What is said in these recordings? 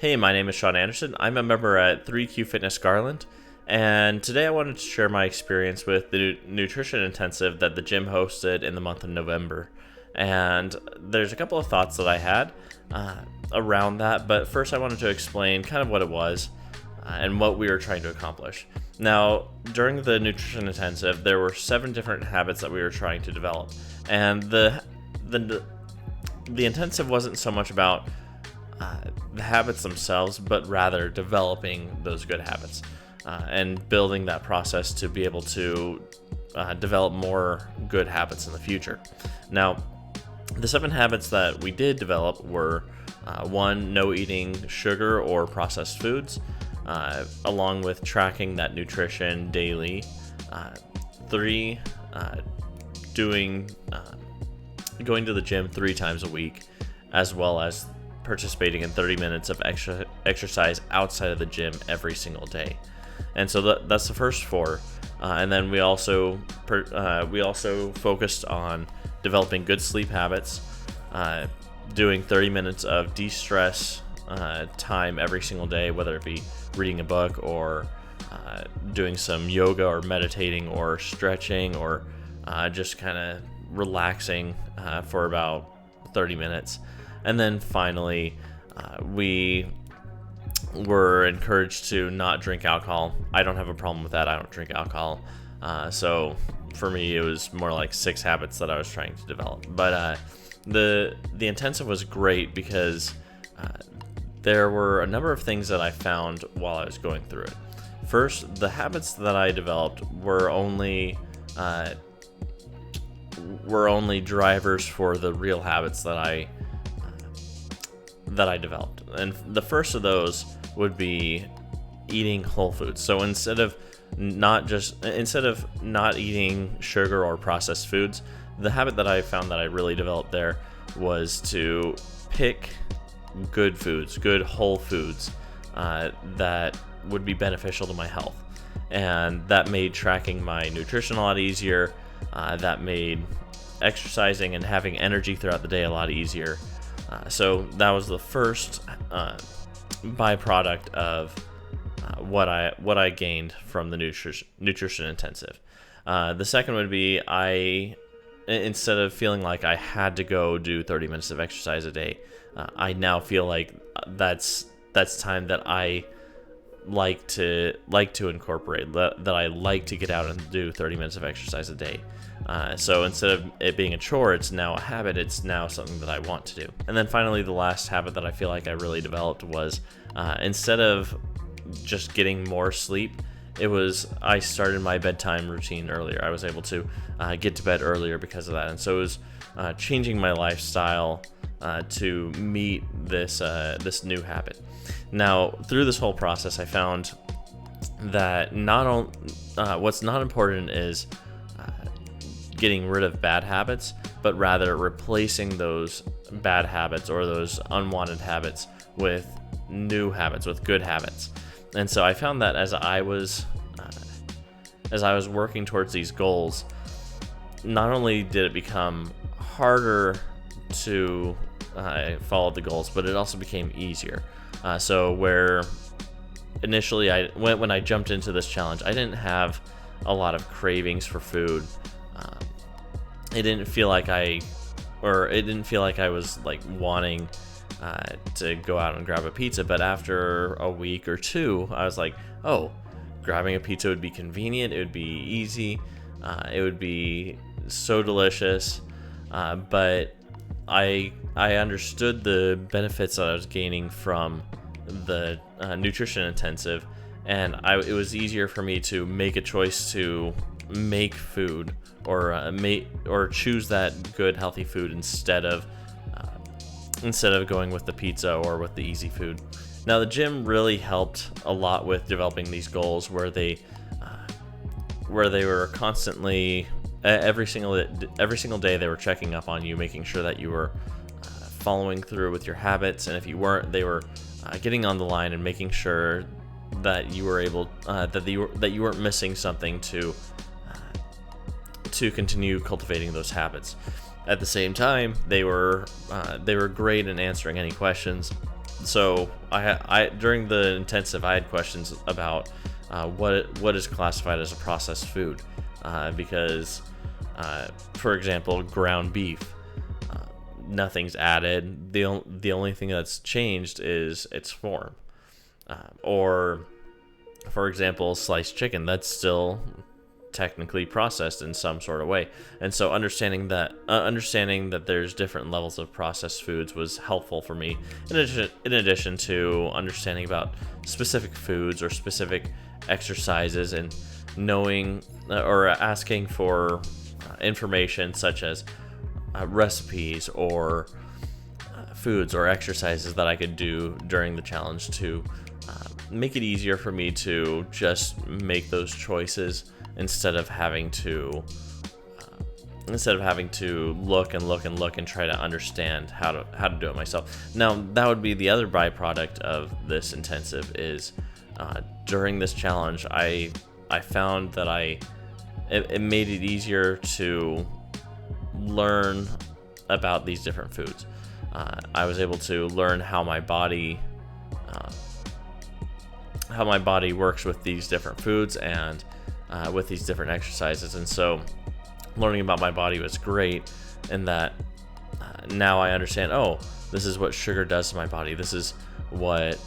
Hey, my name is Sean Anderson. I'm a member at 3Q Fitness Garland, and today I wanted to share my experience with the nutrition intensive that the gym hosted in the month of November. And there's a couple of thoughts that I had around that, but first I wanted to explain kind of what it was and what we were trying to accomplish. Now, during the nutrition intensive, there were 7 different habits that we were trying to develop, and the intensive wasn't so much about the habits themselves, but rather developing those good habits and building that process to be able to develop more good habits in the future. Now, the 7 habits that we did develop were 1, no eating sugar or processed foods, along with tracking that nutrition daily. 3, going to the gym 3 times a week, as well as participating in 30 minutes of exercise outside of the gym every single day. And so that's the first 4. And then we also focused on developing good sleep habits, doing 30 minutes of de-stress time every single day, whether it be reading a book or doing some yoga or meditating or stretching or just kind of relaxing for about 30 minutes. And then finally, we were encouraged to not drink alcohol. I don't have a problem with that. I don't drink alcohol. So for me, it was more like 6 habits that I was trying to develop. But the intensive was great because there were a number of things that I found while I was going through it. First, the habits that I developed were only drivers for the real habits that I developed. And the first of those would be eating whole foods. So instead of not eating sugar or processed foods, the habit that I found that I really developed there was to pick good foods, good whole foods that would be beneficial to my health. And that made tracking my nutrition a lot easier. That made exercising and having energy throughout the day a lot easier. So that was the first byproduct of what I gained from the nutrition intensive. The second would be instead of feeling like I had to go do 30 minutes of exercise a day, I now feel like that's time that I like to incorporate, that I like to get out and do 30 minutes of exercise a day. So instead of it being a chore, it's now a habit. It's now something that I want to do. And then finally, the last habit that I feel like I really developed was instead of just getting more sleep, I started my bedtime routine earlier. I was able to get to bed earlier because of that. And so it was changing my lifestyle to meet this new habit. Now, through this whole process, I found that what's not important is getting rid of bad habits, but rather replacing those bad habits or those unwanted habits with new habits, with good habits. And so I found that as I was working towards these goals, not only did it become harder to follow the goals, but it also became easier. So where initially when I jumped into this challenge, I didn't have a lot of cravings for food. It didn't feel like I was like wanting to go out and grab a pizza. But after a week or 2, I was like, oh, grabbing a pizza would be convenient. It would be easy. It would be so delicious. But I understood the benefits that I was gaining from the nutrition intensive, and it was easier for me to make a choice to make food or choose that good healthy food instead of going with the pizza or with the easy food. Now, the gym really helped a lot with developing these goals, where they were constantly every single day they were checking up on you, making sure that you were following through with your habits, and if you weren't, they were getting on the line and making sure that you were able that you weren't missing something to continue cultivating those habits. At the same time, they were great in answering any questions So I during the intensive, I had questions about what is classified as a processed food, because, for example, ground beef, nothing's added. The only thing that's changed is its form. Or, for example, sliced chicken, that's still technically processed in some sort of way. And so understanding that there's different levels of processed foods was helpful for me, in addition to understanding about specific foods or specific exercises, and knowing or asking for information such as recipes or foods or exercises that I could do during the challenge to make it easier for me to just make those choices instead of having to look and try to understand how to do it myself. Now, that would be the other byproduct of this intensive is, during this challenge, I found that it made it easier to learn about these different foods. I was able to learn how my body works with these different foods and with these different exercises. And so learning about my body was great in that now I understand, oh, this is what sugar does to my body. This is what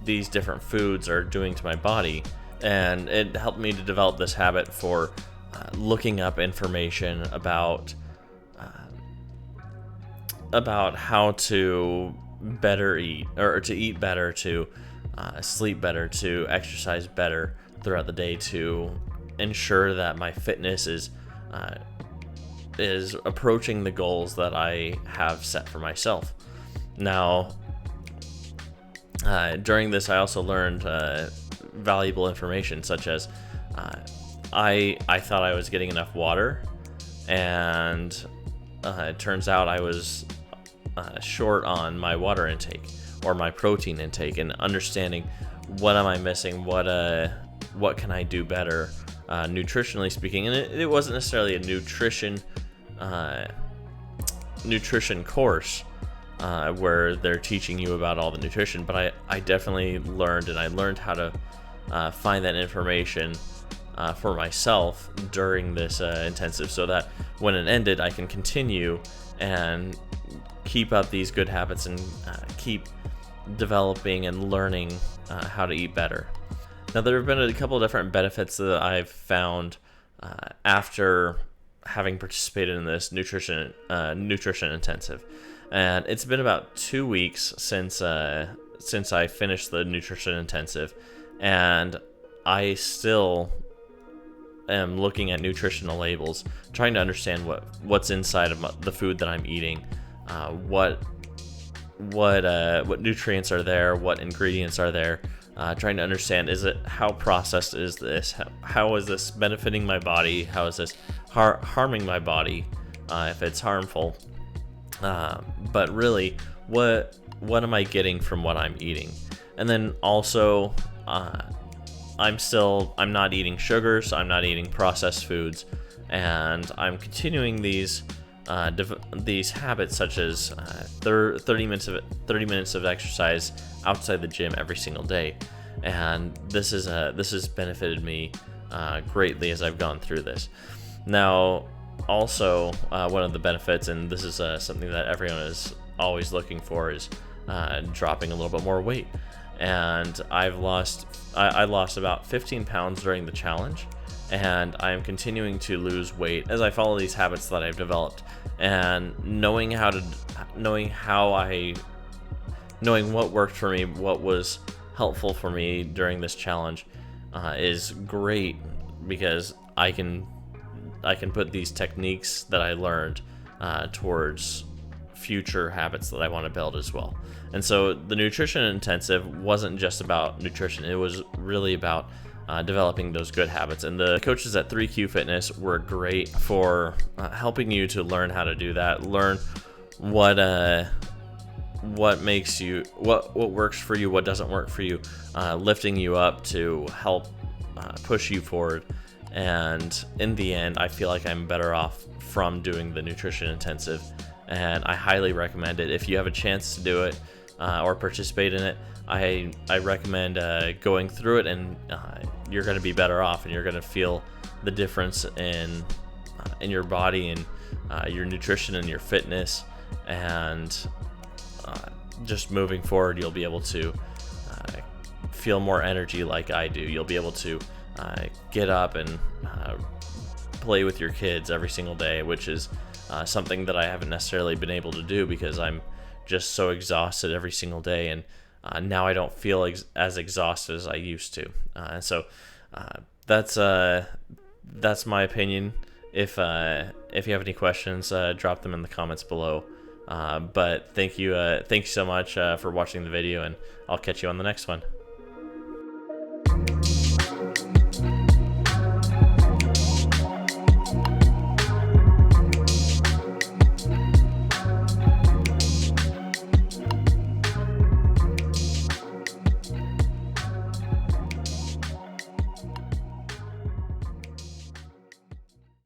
these different foods are doing to my body. And it helped me to develop this habit for looking up information about how to better eat, or to eat better, to sleep better, to exercise better throughout the day, to ensure that my fitness is approaching the goals that I have set for myself. Now, during this, I also learned valuable information, such as I thought I was getting enough water, and it turns out I was short on my water intake or my protein intake, and understanding what am I missing, what can I do better, nutritionally speaking. And it wasn't necessarily a nutrition course where they're teaching you about all the nutrition, but I definitely learned how to find that information for myself during this intensive, so that when it ended, I can continue and keep up these good habits and keep developing and learning how to eat better. Now, there have been a couple of different benefits that I've found after having participated in this nutrition intensive, and it's been about 2 weeks since I finished the nutrition intensive, and I still am looking at nutritional labels, trying to understand what's inside of the food that I'm eating, what nutrients are there, what ingredients are there, trying to understand, how processed is this, how is this benefiting my body, how is this harming my body, if it's harmful, but really what am I getting from what I'm eating. And then also I'm not eating sugars, I'm not eating processed foods, and I'm continuing these habits, such as 30 minutes of exercise outside the gym every single day. And this has benefited me greatly as I've gone through this. Now, also, one of the benefits, and this is something that everyone is always looking for, is dropping a little bit more weight. And I lost about 15 pounds during the challenge, and I'm continuing to lose weight as I follow these habits that I've developed. And knowing what worked for me, what was helpful for me during this challenge, is great, because I can put these techniques that I learned towards future habits that I want to build as well. And so the nutrition intensive wasn't just about nutrition, it was really about developing those good habits. And the coaches at 3Q Fitness were great for helping you to learn how to do that, learn what makes you, what works for you, what doesn't work for you, lifting you up to help push you forward. And in the end, I feel like I'm better off from doing the nutrition intensive, and I highly recommend it. If you have a chance to do it, or participate in it, I recommend going through it, and you're going to be better off, and you're going to feel the difference in your body and your nutrition and your fitness, and just moving forward, you'll be able to feel more energy like I do. You'll be able to get up and play with your kids every single day, which is something that I haven't necessarily been able to do because I'm just so exhausted every single day, and now I don't feel as exhausted as I used to. And so that's my opinion. If you have any questions, drop them in the comments below. But thank you so much for watching the video, and I'll catch you on the next one.